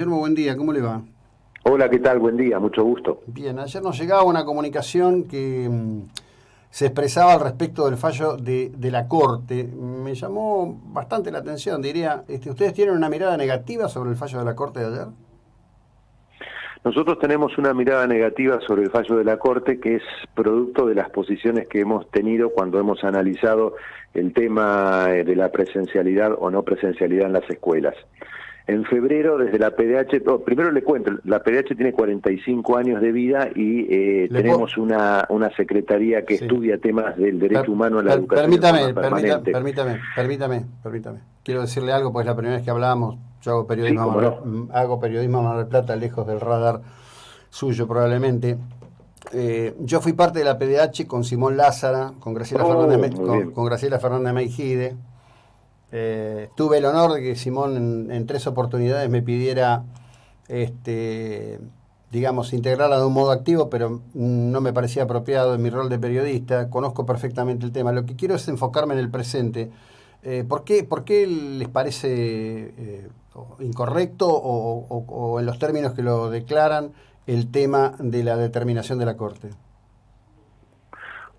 Guillermo, buen día, ¿cómo le va? Hola, ¿qué tal? Buen día, mucho gusto. Bien, ayer nos llegaba una comunicación que se expresaba al respecto del fallo de la Corte. Me llamó bastante la atención, diría, ¿ustedes tienen una mirada negativa sobre el fallo de la Corte de ayer? Nosotros tenemos una mirada negativa sobre el fallo de la Corte que es producto de las posiciones que hemos tenido cuando hemos analizado el tema de la presencialidad o no presencialidad en las escuelas. En febrero, desde la PDH, primero le cuento, la PDH tiene 45 años de vida y tenemos una secretaría que Sí. estudia temas del derecho humano a la educación en Permítame, forma permanente. permítame. Quiero decirle algo, pues es la primera vez que hablamos. Yo Sí, cómo no. Hago periodismo en Mar del Plata, lejos del radar suyo probablemente. Yo fui parte de la PDH con Simón Lázara, con Graciela Fernández, Oh, muy bien. con Graciela Fernández Meijide. Tuve el honor de que Simón en tres oportunidades me pidiera, digamos, integrarla de un modo activo, pero no me parecía apropiado en mi rol de periodista. Conozco perfectamente el tema. Lo que quiero es enfocarme en el presente. Por qué les parece incorrecto o en los términos que lo declaran el tema de la determinación de la Corte?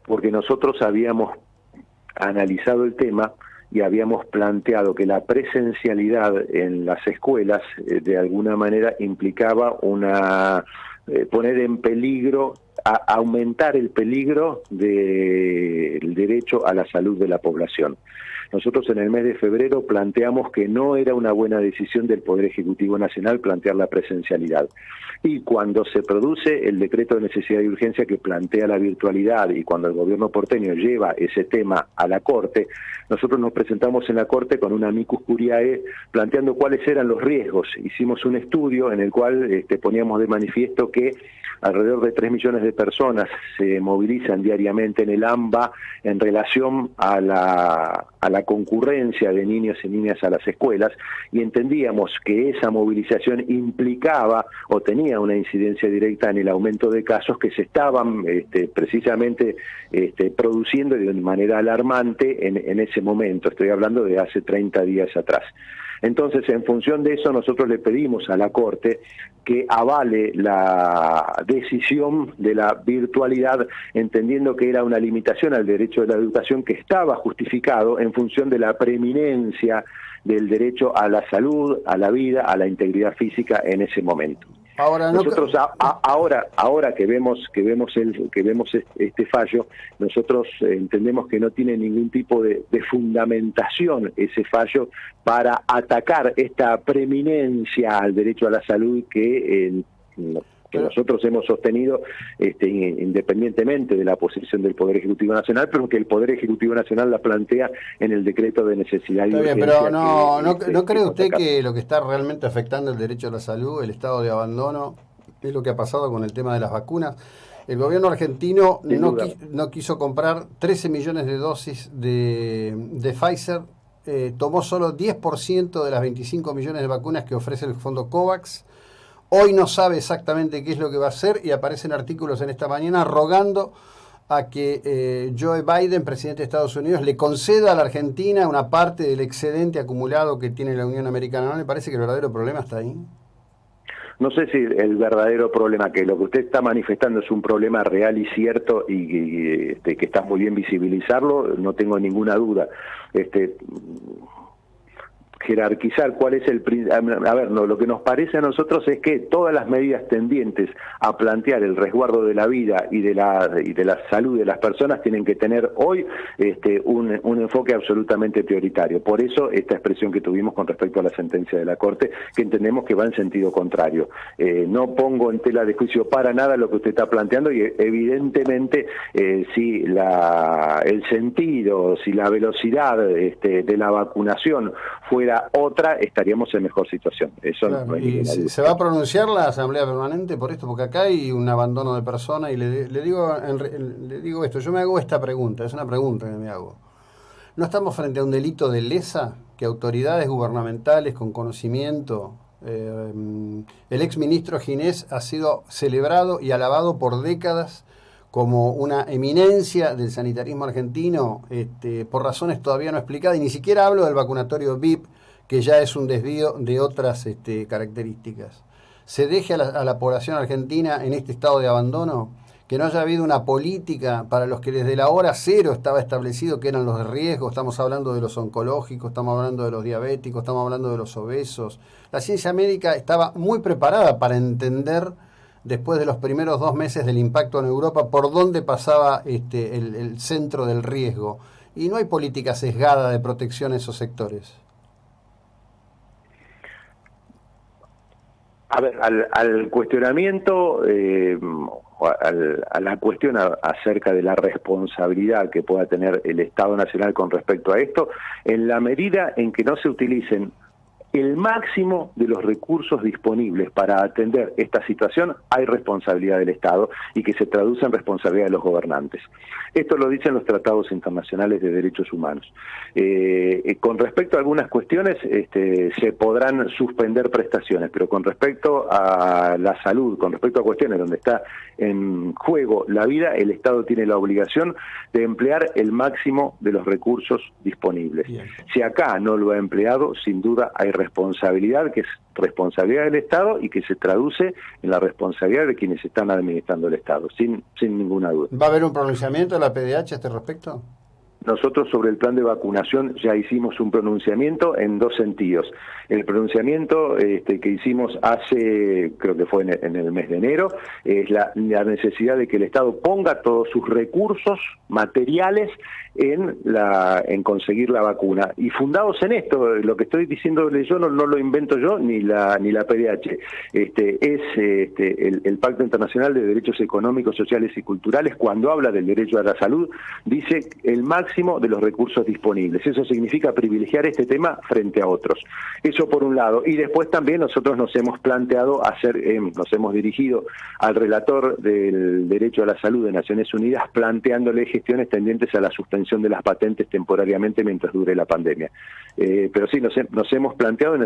Porque nosotros habíamos analizado el tema y habíamos planteado que la presencialidad en las escuelas de alguna manera implicaba poner en peligro, aumentar el peligro del derecho a la salud de la población. Nosotros en el mes de febrero planteamos que no era una buena decisión del Poder Ejecutivo Nacional plantear la presencialidad. Y cuando se produce el decreto de necesidad y urgencia que plantea la virtualidad y cuando el gobierno porteño lleva ese tema a la Corte, nosotros nos presentamos en la Corte con una amicus curiae planteando cuáles eran los riesgos. Hicimos un estudio en el cual poníamos de manifiesto que alrededor de 3 millones de personas se movilizan diariamente en el AMBA en relación a la concurrencia de niños y niñas a las escuelas, y entendíamos que esa movilización implicaba o tenía una incidencia directa en el aumento de casos que se estaban precisamente produciendo de manera alarmante en ese momento. Estoy hablando de hace 30 días atrás. Entonces, en función de eso, nosotros le pedimos a la Corte que avale la decisión de la virtualidad, entendiendo que era una limitación al derecho de la educación que estaba justificado en función de la preeminencia del derecho a la salud, a la vida, a la integridad física en ese momento. Ahora, no, Nosotros ahora que vemos este fallo, nosotros entendemos que no tiene ningún tipo de fundamentación ese fallo para atacar esta preeminencia al derecho a la salud que nosotros hemos sostenido independientemente de la posición del Poder Ejecutivo Nacional, pero que el Poder Ejecutivo Nacional la plantea en el decreto de necesidad y está bien, urgencia. pero ¿no cree usted sacar. que lo que está realmente afectando el derecho a la salud, el estado de abandono, es lo que ha pasado con el tema de las vacunas? El gobierno argentino Sin duda. no quiso comprar 13 millones de dosis de Pfizer, tomó solo 10% de las 25 millones de vacunas que ofrece el fondo COVAX. Hoy no sabe exactamente qué es lo que va a hacer y aparecen artículos en esta mañana rogando a que Joe Biden, presidente de Estados Unidos, le conceda a la Argentina una parte del excedente acumulado que tiene la Unión Americana. ¿No le parece que el verdadero problema está ahí? No sé si el verdadero problema, que lo que usted está manifestando es un problema real y cierto y que está muy bien visibilizarlo, no tengo ninguna duda. Jerarquizar cuál es a ver, no, lo que nos parece a nosotros es que todas las medidas tendientes a plantear el resguardo de la vida y de la salud de las personas tienen que tener hoy un enfoque absolutamente prioritario. Por eso esta expresión que tuvimos con respecto a la sentencia de la Corte, que entendemos que va en sentido contrario. No pongo en tela de juicio para nada lo que usted está planteando y evidentemente si el sentido, si la velocidad de la vacunación fuera otra, estaríamos en mejor situación. Eso Claro. no hay ¿Y ninguna duda. se va a pronunciar la Asamblea Permanente por esto? Porque acá hay un abandono de personas y le digo esto, yo me hago esta pregunta, es una pregunta que me hago. ¿No estamos frente a un delito de lesa que autoridades gubernamentales con conocimiento, el exministro Ginés ha sido celebrado y alabado por décadas como una eminencia del sanitarismo argentino, por razones todavía no explicadas, y ni siquiera hablo del vacunatorio VIP, que ya es un desvío de otras características. ¿Se deje a la población argentina en este estado de abandono? Que no haya habido una política para los que desde la hora cero estaba establecido que eran los de riesgo. Estamos hablando de los oncológicos, estamos hablando de los diabéticos, estamos hablando de los obesos. La ciencia médica estaba muy preparada para entender, después de los primeros 2 meses del impacto en Europa, por dónde pasaba el centro del riesgo. Y no hay política sesgada de protección a esos sectores. A ver, al cuestionamiento, a la cuestión acerca de la responsabilidad que pueda tener el Estado Nacional con respecto a esto, en la medida en que no se utilicen el máximo de los recursos disponibles para atender esta situación, hay responsabilidad del Estado y que se traduce en responsabilidad de los gobernantes. Esto lo dicen los tratados internacionales de derechos humanos. Con respecto a algunas cuestiones, se podrán suspender prestaciones, pero con respecto a la salud, con respecto a cuestiones donde está en juego la vida, el Estado tiene la obligación de emplear el máximo de los recursos disponibles. Bien. Si acá no lo ha empleado, sin duda hay responsabilidad, que es responsabilidad del Estado y que se traduce en la responsabilidad de quienes están administrando el Estado, sin ninguna duda. ¿Va a haber un pronunciamiento de la PDH a este respecto? Nosotros sobre el plan de vacunación ya hicimos un pronunciamiento en 2 sentidos. El pronunciamiento que hicimos hace, creo que fue en el mes de enero, es la necesidad de que el Estado ponga todos sus recursos materiales en conseguir la vacuna. Y fundados en esto, lo que estoy diciéndole yo no lo invento yo ni la PDH. El Pacto Internacional de Derechos Económicos, Sociales y Culturales, cuando habla del derecho a la salud, dice el máximo de los recursos disponibles. Eso significa privilegiar este tema frente a otros. Eso por un lado. Y después también nosotros nos hemos planteado nos hemos dirigido al relator del derecho a la salud de Naciones Unidas planteándole gestiones tendientes a la suspensión de las patentes temporariamente mientras dure la pandemia. Pero sí, nos hemos planteado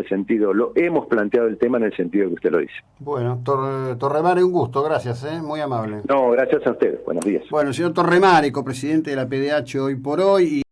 hemos planteado el tema en el sentido que usted lo dice. Bueno, Torremare, un gusto, gracias, muy amable. No, gracias a usted, buenos días. Bueno, el señor Torremare, copresidente de la PDH hoy por hoy.